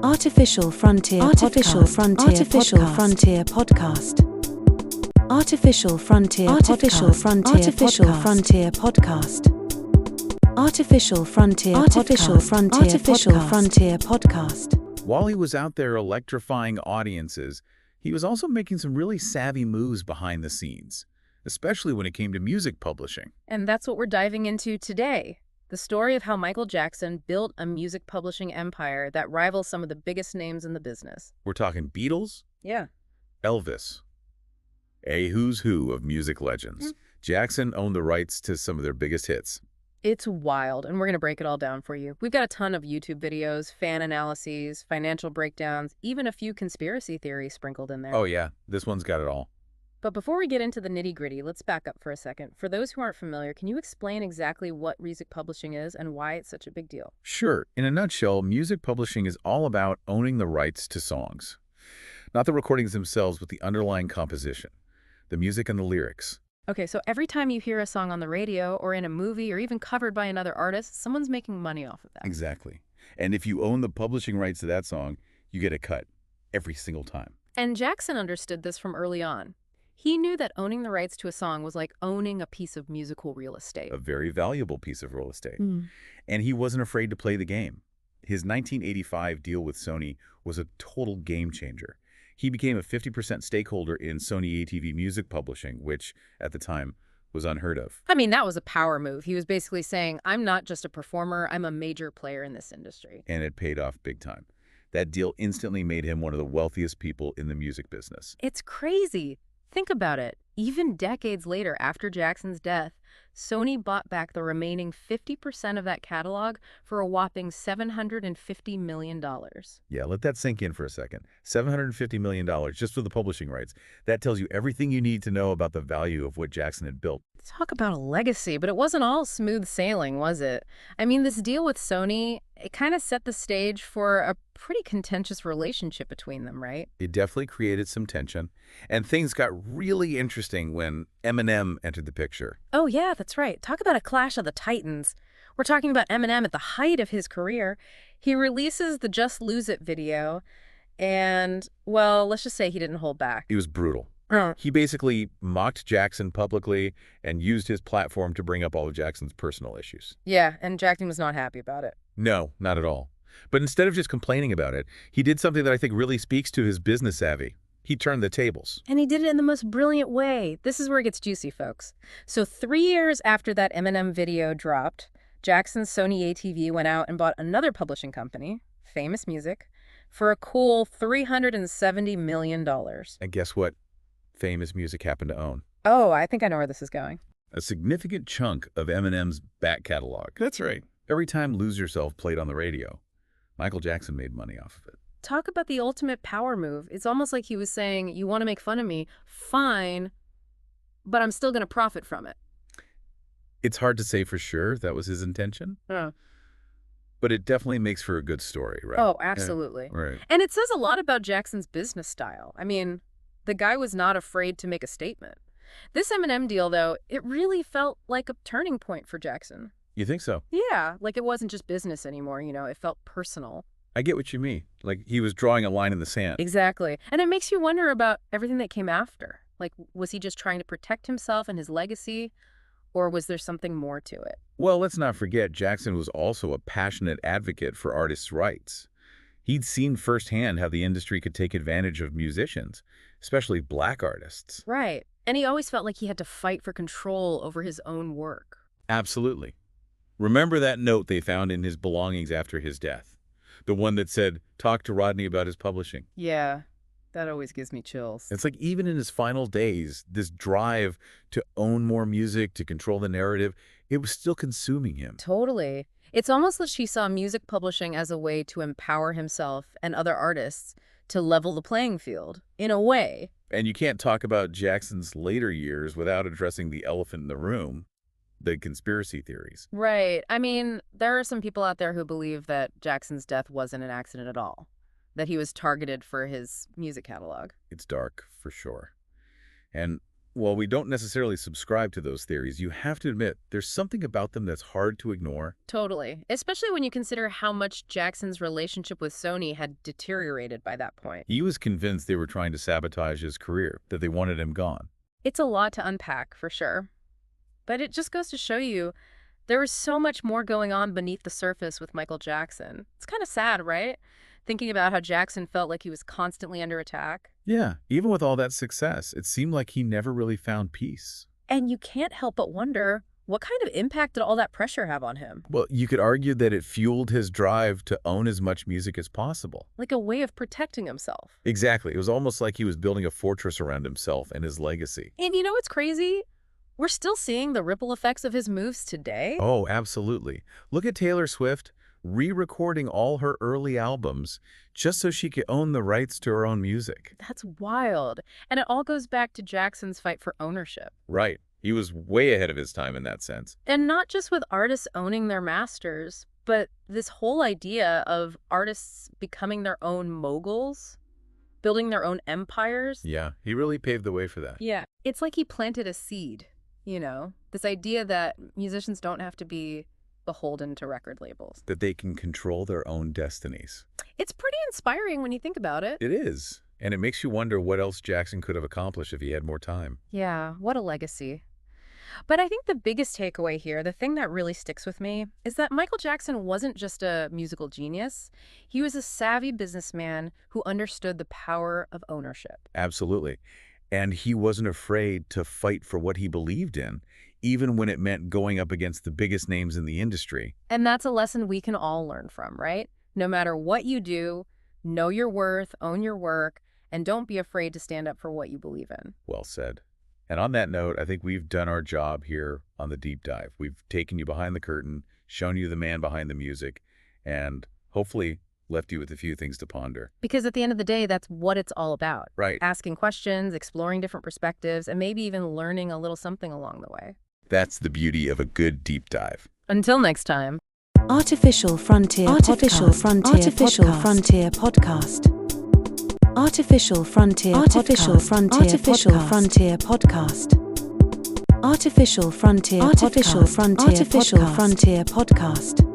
Artificial Frontier Artificial Podcast. Frontier Artificial Podcast. Frontier Podcast. Artificial Frontier Artificial Podcast. Frontier Artificial Podcast. Frontier Podcast. Artificial Frontier Artificial Podcast. Frontier Artificial Podcast. Frontier Podcast. While he was out there electrifying audiences, he was also making some really savvy moves behind the scenes, especially when it came to music publishing. And that's what we're diving into today. The story of how Michael Jackson built a music publishing empire that rivals some of the biggest names in the business. We're talking Beatles? Yeah. Elvis. A who's who of music legends. Jackson owned the rights to some of their biggest hits. It's wild, and we're going to break it all down for you. We've got a ton of YouTube videos, fan analyses, financial breakdowns, even a few conspiracy theories sprinkled in there. Oh yeah, this one's got it all. But before we get into the nitty-gritty, let's back up for a second. For those who aren't familiar, can you explain exactly what music publishing is and why it's such a big deal? Sure. In a nutshell, music publishing is all about owning the rights to songs. Not the recordings themselves, but the underlying composition, the music and the lyrics. Okay, so every time you hear a song on the radio or in a movie or even covered by another artist, someone's making money off of that. Exactly. And if you own the publishing rights to that song, you get a cut every single time. And Jackson understood this from early on. He knew that owning the rights to a song was like owning a piece of musical real estate. A very valuable piece of real estate. And he wasn't afraid to play the game. His 1985 deal with Sony was a total game changer. He became a 50% stakeholder in Sony ATV Music Publishing, which, at the time, was unheard of. I mean, that was a power move. He was basically saying, I'm not just a performer, I'm a major player in this industry. And it paid off big time. That deal instantly made him one of the wealthiest people in the music business. It's crazy. Think about it. Even decades later, after Jackson's death, Sony bought back the remaining 50% of that catalog for a whopping $750 million. Yeah, let that sink in for a second. $750 million just for the publishing rights. That tells you everything you need to know about the value of what Jackson had built. Talk about a legacy, but it wasn't all smooth sailing, was it? I mean, this deal with Sony, it kind of set the stage for a pretty contentious relationship between them, right? It definitely created some tension, and things got really interesting when Eminem entered the picture. Oh yeah, that's right. Talk about a clash of the titans. We're talking about Eminem at the height of his career. He releases the Just Lose It video, and, well, let's just say he didn't hold back. He was brutal. He basically mocked Jackson publicly and used his platform to bring up all of Jackson's personal issues. Yeah, and Jackson was not happy about it. No, not at all. But instead of just complaining about it, he did something that I think really speaks to his business savvy. He turned the tables. And he did it in the most brilliant way. This is where it gets juicy, folks. So 3 years after that Eminem video dropped, Jackson's Sony ATV went out and bought another publishing company, Famous Music, for a cool $370 million. And guess what Famous Music happened to own? Oh, I think I know where this is going. A significant chunk of Eminem's back catalog. That's right. Every time Lose Yourself played on the radio, Michael Jackson made money off of it. Talk about the ultimate power move. It's almost like he was saying, you want to make fun of me? Fine, but I'm still going to profit from it. It's hard to say for sure that was his intention, but it definitely makes for a good story, right? Oh, absolutely. Yeah, right. And it says a lot about Jackson's business style. I mean, the guy was not afraid to make a statement. This Eminem deal, though, it really felt like a turning point for Jackson. You think so? Yeah, like it wasn't just business anymore, you know, it felt personal. I get what you mean. Like he was drawing a line in the sand. Exactly. And it makes you wonder about everything that came after. Like, was he just trying to protect himself and his legacy, or was there something more to it? Well, let's not forget Jackson was also a passionate advocate for artists' rights. He'd seen firsthand how the industry could take advantage of musicians, especially black artists. Right. And he always felt like he had to fight for control over his own work. Absolutely. Remember that note they found in his belongings after his death? The one that said, talk to Rodney about his publishing. Yeah, that always gives me chills. It's like even in his final days, this drive to own more music, to control the narrative, it was still consuming him. Totally. It's almost like he saw music publishing as a way to empower himself and other artists to level the playing field, in a way. And you can't talk about Jackson's later years without addressing the elephant in the room, the conspiracy theories. Right. I mean, there are some people out there who believe that Jackson's death wasn't an accident at all, that he was targeted for his music catalog. It's dark, for sure. And while we don't necessarily subscribe to those theories, you have to admit there's something about them that's hard to ignore. Totally. Especially when you consider how much Jackson's relationship with Sony had deteriorated by that point. He was convinced they were trying to sabotage his career, that they wanted him gone. It's a lot to unpack, for sure. But it just goes to show you there was so much more going on beneath the surface with Michael Jackson. It's kind of sad, right? Thinking about how Jackson felt like he was constantly under attack. Yeah, even with all that success, it seemed like he never really found peace. And you can't help but wonder, what kind of impact did all that pressure have on him? Well, you could argue that it fueled his drive to own as much music as possible. Like a way of protecting himself. Exactly. It was almost like he was building a fortress around himself and his legacy. And you know what's crazy? We're still seeing the ripple effects of his moves today. Oh, absolutely. Look at Taylor Swift re-recording all her early albums just so she could own the rights to her own music. That's wild. And it all goes back to Jackson's fight for ownership. Right. He was way ahead of his time in that sense. And not just with artists owning their masters, but this whole idea of artists becoming their own moguls, building their own empires. Yeah, he really paved the way for that. Yeah. It's like he planted a seed, you know, this idea that musicians don't have to be beholden to record labels. That they can control their own destinies. It's pretty inspiring when you think about it. It is. And it makes you wonder what else Jackson could have accomplished if he had more time. Yeah, what a legacy. But I think the biggest takeaway here, the thing that really sticks with me, is that Michael Jackson wasn't just a musical genius. He was a savvy businessman who understood the power of ownership. Absolutely. And he wasn't afraid to fight for what he believed in, even when it meant going up against the biggest names in the industry. And that's a lesson we can all learn from, right? No matter what you do, know your worth, own your work, and don't be afraid to stand up for what you believe in. Well said. And on that note, I think we've done our job here on the deep dive. We've taken you behind the curtain, shown you the man behind the music, and hopefully left you with a few things to ponder. Because at the end of the day, that's what it's all about. Right. Asking questions, exploring different perspectives, and maybe even learning a little something along the way. That's the beauty of a good deep dive. Until next time. Artificial Frontier Artificial Frontier Artificial Frontier Podcast. Artificial Frontier Artificial Frontier Artificial Frontier Podcast. Artificial Frontier Artificial Frontier Artificial Frontier Podcast.